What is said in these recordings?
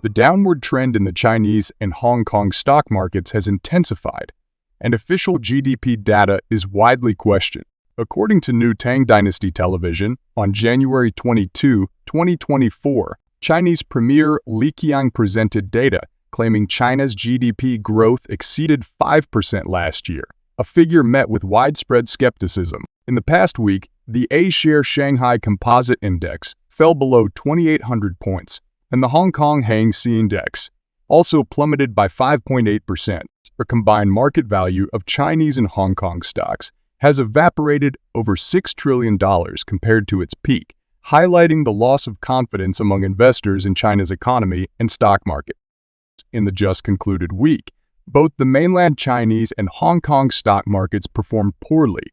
The downward trend in the Chinese and Hong Kong stock markets has intensified, and official GDP data is widely questioned. According to New Tang Dynasty Television, on January 22, 2024, Chinese Premier Keqiang presented data claiming China's GDP growth exceeded 5% last year, a figure met with widespread skepticism. In the past week, the A-share Shanghai Composite Index fell below 2,800 points, and the Hong Kong Hang Seng Index also plummeted by 5.8%. The combined market value of Chinese and Hong Kong stocks has evaporated over $6 trillion compared to its peak, highlighting the loss of confidence among investors in China's economy and stock market. In the just concluded week, both the mainland Chinese and Hong Kong stock markets performed poorly.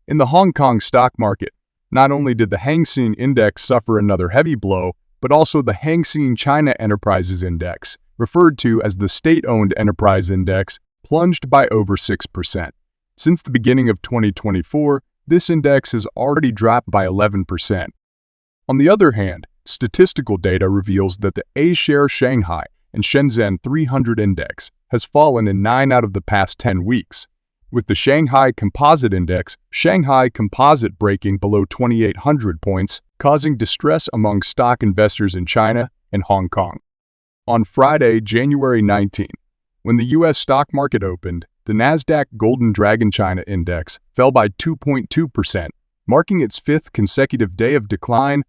In the Hong Kong stock market, not only did the Hang Seng Index suffer another heavy blow, but also the Hang Seng China Enterprises Index, referred to as the State-Owned Enterprise Index, plunged by over 6%. Since the beginning of 2024, this index has already dropped by 11%. On the other hand, statistical data reveals that the A-share Shanghai and Shenzhen 300 index has fallen in 9 out of the past 10 weeks, with the Shanghai Composite Index, Shanghai Composite breaking below 2,800 points, causing distress among stock investors in China and Hong Kong. On Friday, January 19, when the U.S. stock market opened, the Nasdaq Golden Dragon China Index fell by 2.2%, marking its 5th consecutive day of decline.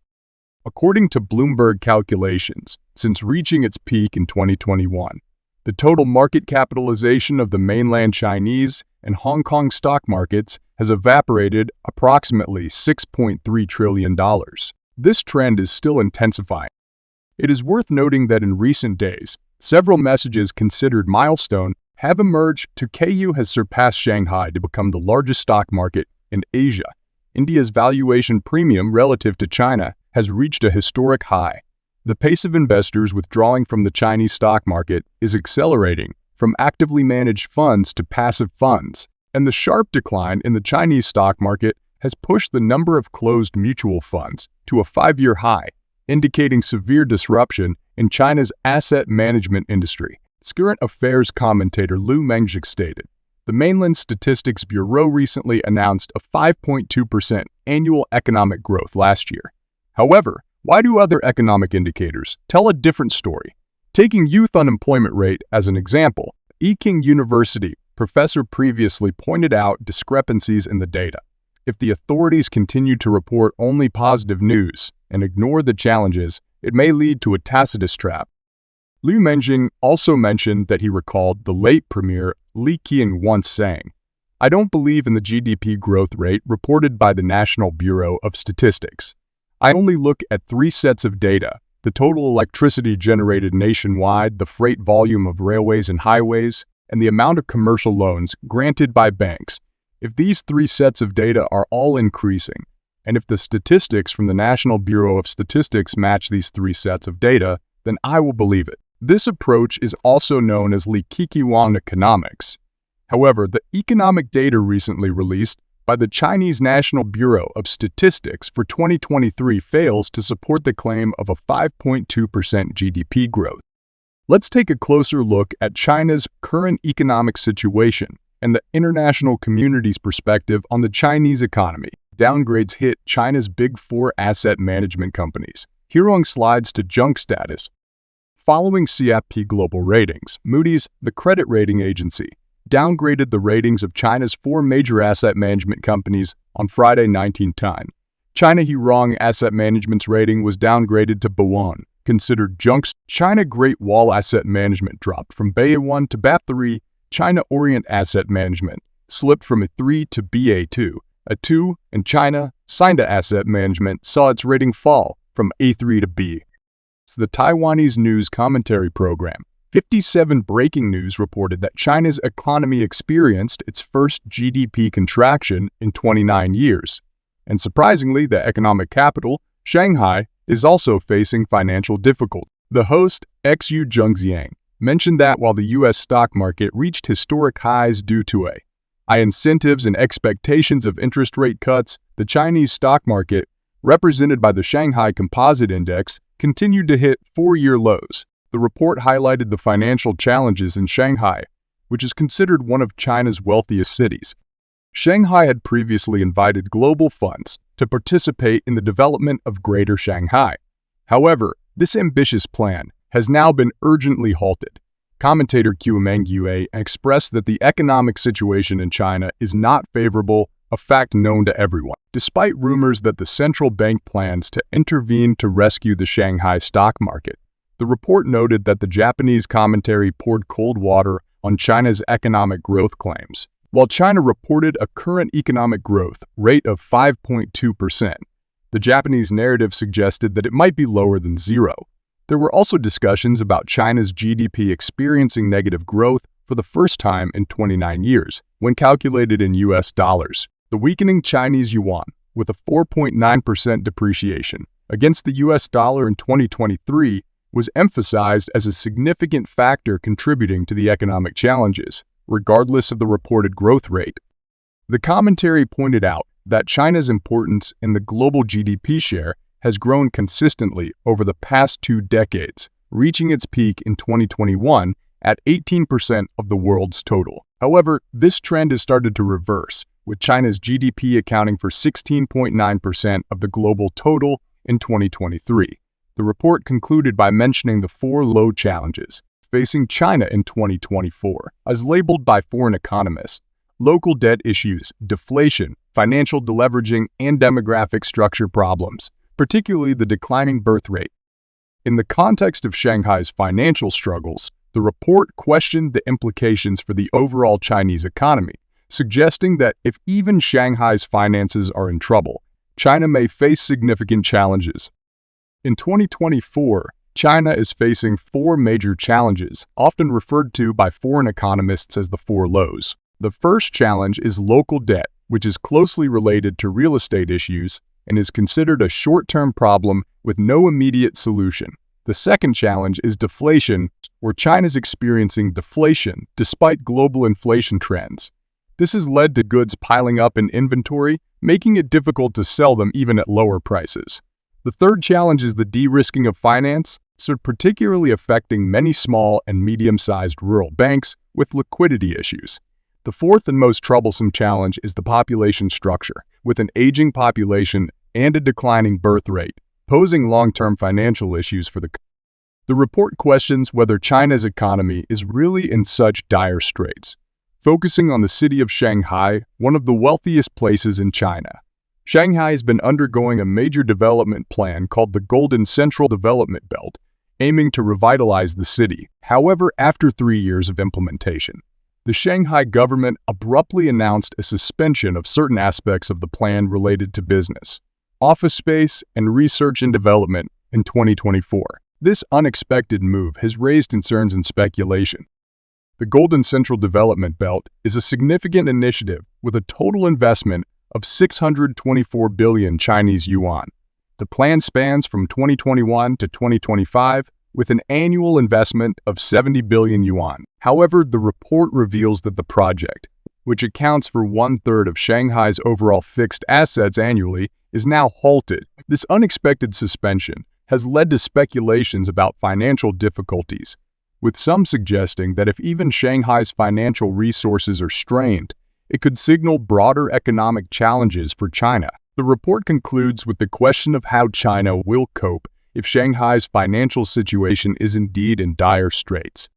According to Bloomberg calculations, since reaching its peak in 2021, the total market capitalization of the mainland Chinese and Hong Kong stock markets has evaporated approximately $6.3 trillion. This trend is still intensifying. It is worth noting that in recent days, several messages considered milestone have emerged. Keqiang has surpassed Shanghai to become the largest stock market in Asia. India's valuation premium relative to China has reached a historic high. The pace of investors withdrawing from the Chinese stock market is accelerating, from actively managed funds to passive funds, and the sharp decline in the Chinese stock market has pushed the number of closed mutual funds to a 5-year high, indicating severe disruption in China's asset management industry. Current affairs commentator Liu Mengjik stated, "The Mainland Statistics Bureau recently announced a 5.2% annual economic growth last year. However, why do other economic indicators tell a different story?" Taking youth unemployment rate as an example, Keqiang University professor previously pointed out discrepancies in the data. If the authorities continue to report only positive news and ignore the challenges, it may lead to a Tacitus trap. Liu Mengjing also mentioned that he recalled the late Premier Keqiang once saying, "I don't believe in the GDP growth rate reported by the National Bureau of Statistics. I only look at 3 sets of data: the total electricity generated nationwide, the freight volume of railways and highways, and the amount of commercial loans granted by banks. If these 3 sets of data are all increasing, and if the statistics from the National Bureau of Statistics match these 3 sets of data, then I will believe it." This approach is also known as Keqiang economics. However, the economic data recently released by the Chinese National Bureau of Statistics for 2023 fails to support the claim of a 5.2% GDP growth. Let's take a closer look at China's current economic situation and the international community's perspective on the Chinese economy. Downgrades hit China's Big 4 asset management companies. Keqiang slides to junk status. Following CFP Global Ratings, Moody's, the credit rating agency, downgraded the ratings of China's 4 major asset management companies on Friday 19 time. China Keqiang Asset Management's rating was downgraded to B1, considered junk. China Great Wall Asset Management dropped from BA1 to BA3. China Orient Asset Management slipped from a 3 to BA2, a 2, and China Sinda Asset Management saw its rating fall from A3 to B. The Taiwanese news commentary program 57 Breaking News reported that China's economy experienced its first GDP contraction in 29 years. And surprisingly, the economic capital, Shanghai, is also facing financial difficulty. The host, Xu Zhengxiang, mentioned that while the U.S. stock market reached historic highs due to high incentives and expectations of interest rate cuts, the Chinese stock market, represented by the Shanghai Composite Index, continued to hit 4-year lows. The report highlighted the financial challenges in Shanghai, which is considered one of China's wealthiest cities. Shanghai had previously invited global funds to participate in the development of Greater Shanghai. However, this ambitious plan has now been urgently halted. Commentator Keqiang expressed that the economic situation in China is not favorable, a fact known to everyone. Despite rumors that the central bank plans to intervene to rescue the Shanghai stock market, the report noted that the Japanese commentary poured cold water on China's economic growth claims. While China reported a current economic growth rate of 5.2%, the Japanese narrative suggested that it might be lower than zero. There were also discussions about China's GDP experiencing negative growth for the first time in 29 years, when calculated in US dollars. The weakening Chinese yuan, with a 4.9% depreciation against the US dollar in 2023, was emphasized as a significant factor contributing to the economic challenges, regardless of the reported growth rate. The commentary pointed out that China's importance in the global GDP share has grown consistently over the past 2 decades, reaching its peak in 2021 at 18% of the world's total. However, this trend has started to reverse, with China's GDP accounting for 16.9% of the global total in 2023. The report concluded by mentioning the 4 low challenges facing China in 2024, as labeled by foreign economists: local debt issues, deflation, financial deleveraging, and demographic structure problems, particularly the declining birth rate. In the context of Shanghai's financial struggles, the report questioned the implications for the overall Chinese economy, suggesting that if even Shanghai's finances are in trouble, China may face significant challenges. In 2024, China is facing 4 major challenges, often referred to by foreign economists as the 4 lows. The first challenge is local debt, which is closely related to real estate issues and is considered a short-term problem with no immediate solution. The second challenge is deflation, where China is experiencing deflation despite global inflation trends. This has led to goods piling up in inventory, making it difficult to sell them even at lower prices. The third challenge is the de-risking of finance, particularly affecting many small and medium-sized rural banks with liquidity issues. The fourth and most troublesome challenge is the population structure, with an aging population and a declining birth rate, posing long-term financial issues for the country. The report questions whether China's economy is really in such dire straits, focusing on the city of Shanghai, one of the wealthiest places in China. Shanghai has been undergoing a major development plan called the Golden Central Development Belt, aiming to revitalize the city. However, after 3 years of implementation, the Shanghai government abruptly announced a suspension of certain aspects of the plan related to business, office space, and research and development in 2024. This unexpected move has raised concerns and speculation. The Golden Central Development Belt is a significant initiative with a total investment of 624 billion Chinese yuan. The plan spans from 2021 to 2025 with an annual investment of 70 billion yuan. However, the report reveals that the project, which accounts for 1/3 of Shanghai's overall fixed assets annually, is now halted. This unexpected suspension has led to speculations about financial difficulties, with some suggesting that if even Shanghai's financial resources are strained, it could signal broader economic challenges for China. The report concludes with the question of how China will cope if Shanghai's financial situation is indeed in dire straits.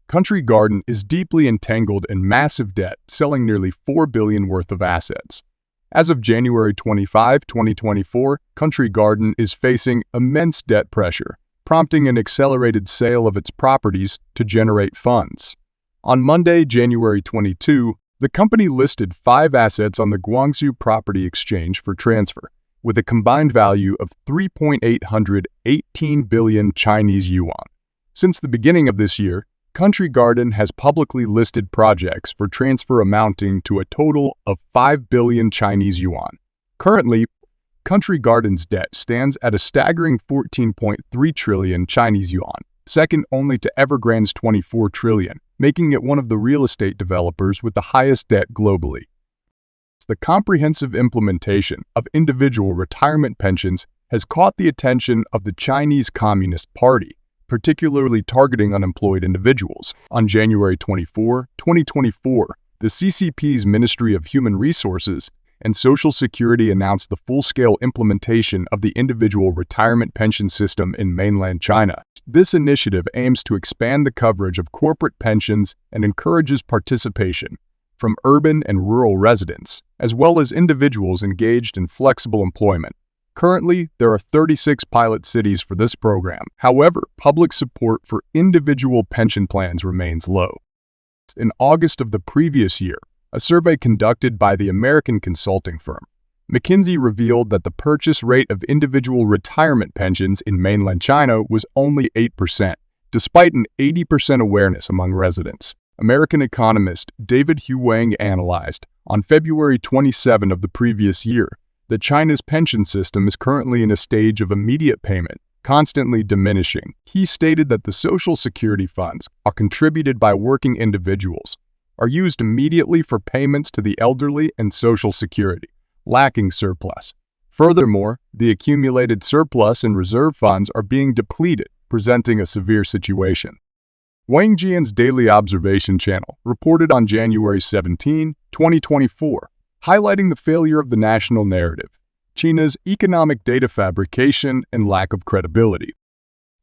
Country Garden is deeply entangled in massive debt, selling nearly 4 billion worth of assets. As of January 25, 2024, Country Garden is facing immense debt pressure, prompting an accelerated sale of its properties to generate funds. On Monday, January 22, the company listed 5 assets on the Guangzhou Property Exchange for transfer, with a combined value of 3.818 billion Chinese yuan. Since the beginning of this year, Country Garden has publicly listed projects for transfer amounting to a total of 5 billion Chinese yuan. Currently, Country Garden's debt stands at a staggering 14.3 trillion Chinese yuan, second only to Evergrande's 24 trillion, making it one of the real estate developers with the highest debt globally. The comprehensive implementation of individual retirement pensions has caught the attention of the Chinese Communist Party, particularly targeting unemployed individuals. On January 24, 2024, the CCP's Ministry of Human Resources and Social Security announced the full-scale implementation of the individual retirement pension system in mainland China. This initiative aims to expand the coverage of corporate pensions and encourages participation from urban and rural residents, as well as individuals engaged in flexible employment. Currently, there are 36 pilot cities for this program. However, public support for individual pension plans remains low. In August of the previous year, a survey conducted by the American consulting firm McKinsey revealed that the purchase rate of individual retirement pensions in mainland China was only 8%, despite an 80% awareness among residents. American economist David Huang analyzed, on February 27 of the previous year, that China's pension system is currently in a stage of immediate payment, constantly diminishing. He stated that the Social Security funds are contributed by working individuals, are used immediately for payments to the elderly and Social Security, lacking surplus. Furthermore, the accumulated surplus and reserve funds are being depleted, presenting a severe situation. Wang Jian's Daily Observation Channel reported on January 17, 2024, highlighting the failure of the national narrative, China's economic data fabrication and lack of credibility.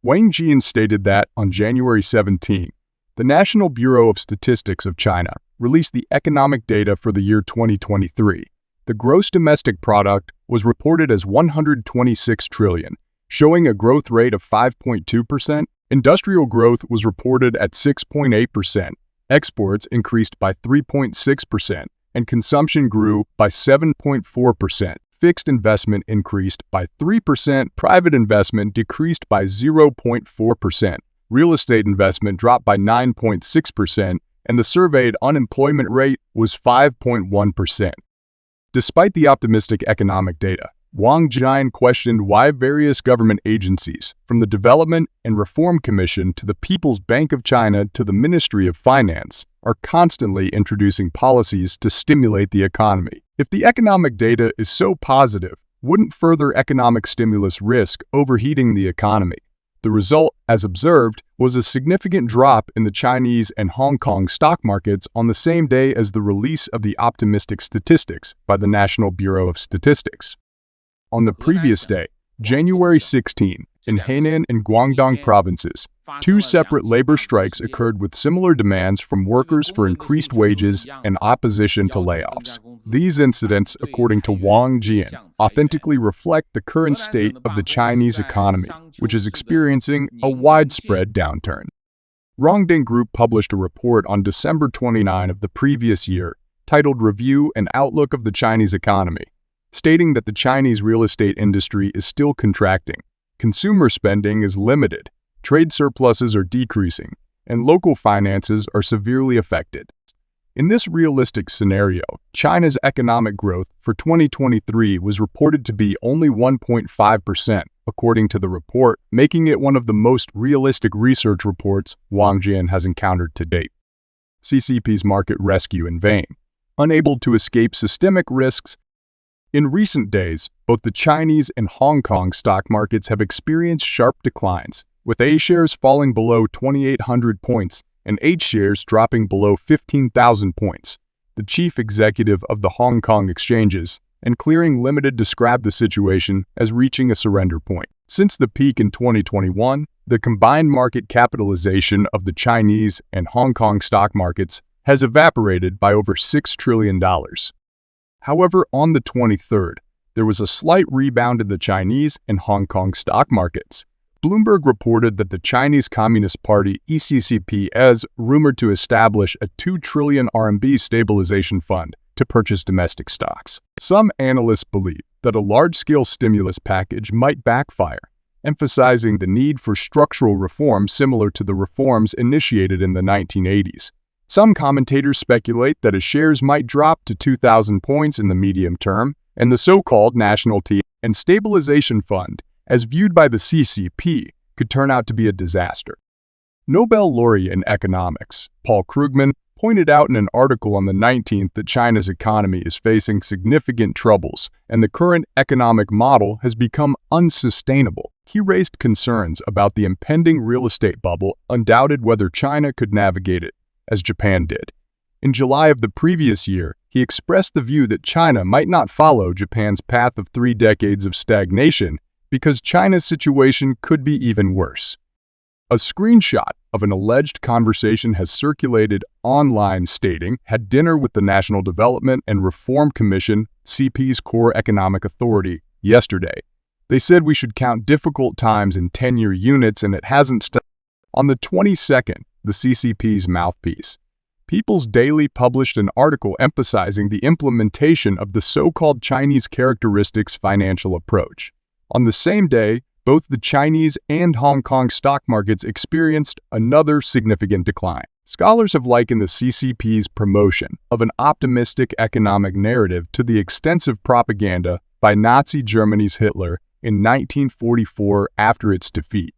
Wang Jian stated that, on January 17, the National Bureau of Statistics of China released the economic data for the year 2023. The gross domestic product was reported as 126 trillion, showing a growth rate of 5.2%. Industrial growth was reported at 6.8%. Exports increased by 3.6%, and consumption grew by 7.4%. Fixed investment increased by 3%. Private investment decreased by 0.4%. Real estate investment dropped by 9.6%, and the surveyed unemployment rate was 5.1%. Despite the optimistic economic data, Wang Jian questioned why various government agencies, from the Development and Reform Commission to the People's Bank of China to the Ministry of Finance, are constantly introducing policies to stimulate the economy. If the economic data is so positive, wouldn't further economic stimulus risk overheating the economy? The result, as observed, was a significant drop in the Chinese and Hong Kong stock markets on the same day as the release of the optimistic statistics by the National Bureau of Statistics. On the previous day, January 16, in Hainan and Guangdong provinces, two separate labor strikes occurred with similar demands from workers for increased wages and opposition to layoffs. These incidents, according to Wang Jian, authentically reflect the current state of the Chinese economy, which is experiencing a widespread downturn. Rongding Group published a report on December 29 of the previous year, titled Review and Outlook of the Chinese Economy, stating that the Chinese real estate industry is still contracting, consumer spending is limited, trade surpluses are decreasing, and local finances are severely affected. In this realistic scenario, China's economic growth for 2023 was reported to be only 1.5%, according to the report, making it one of the most realistic research reports Wang Jian has encountered to date. CCP's market rescue in vain. Unable to escape systemic risks, in recent days, both the Chinese and Hong Kong stock markets have experienced sharp declines, with A shares falling below 2,800 points and H shares dropping below 15,000 points. The chief executive of the Hong Kong exchanges and Clearing Limited described the situation as reaching a surrender point. Since the peak in 2021, the combined market capitalization of the Chinese and Hong Kong stock markets has evaporated by over $6 trillion. However, on the 23rd, there was a slight rebound in the Chinese and Hong Kong stock markets. Bloomberg reported that the Chinese Communist Party (ECCP) is rumored to establish a 2 trillion RMB stabilization fund to purchase domestic stocks. Some analysts believe that a large-scale stimulus package might backfire, emphasizing the need for structural reform similar to the reforms initiated in the 1980s. Some commentators speculate that shares might drop to 2,000 points in the medium term, and the so-called National Tea and Stabilization Fund, as viewed by the CCP, could turn out to be a disaster. Nobel laureate in economics, Paul Krugman, pointed out in an article on the 19th that China's economy is facing significant troubles and the current economic model has become unsustainable. He raised concerns about the impending real estate bubble and doubted whether China could navigate it, as Japan did. In July of the previous year, he expressed the view that China might not follow Japan's path of 3 decades of stagnation because China's situation could be even worse. A screenshot of an alleged conversation has circulated online stating, "Had dinner with the National Development and Reform Commission, CP's core economic authority, yesterday. They said we should count difficult times in 10-year units and it hasn't stopped." On the 22nd, the CCP's mouthpiece, People's Daily, published an article emphasizing the implementation of the so-called Chinese characteristics financial approach. On the same day, both the Chinese and Hong Kong stock markets experienced another significant decline. Scholars have likened the CCP's promotion of an optimistic economic narrative to the extensive propaganda by Nazi Germany's Hitler in 1944 after its defeat.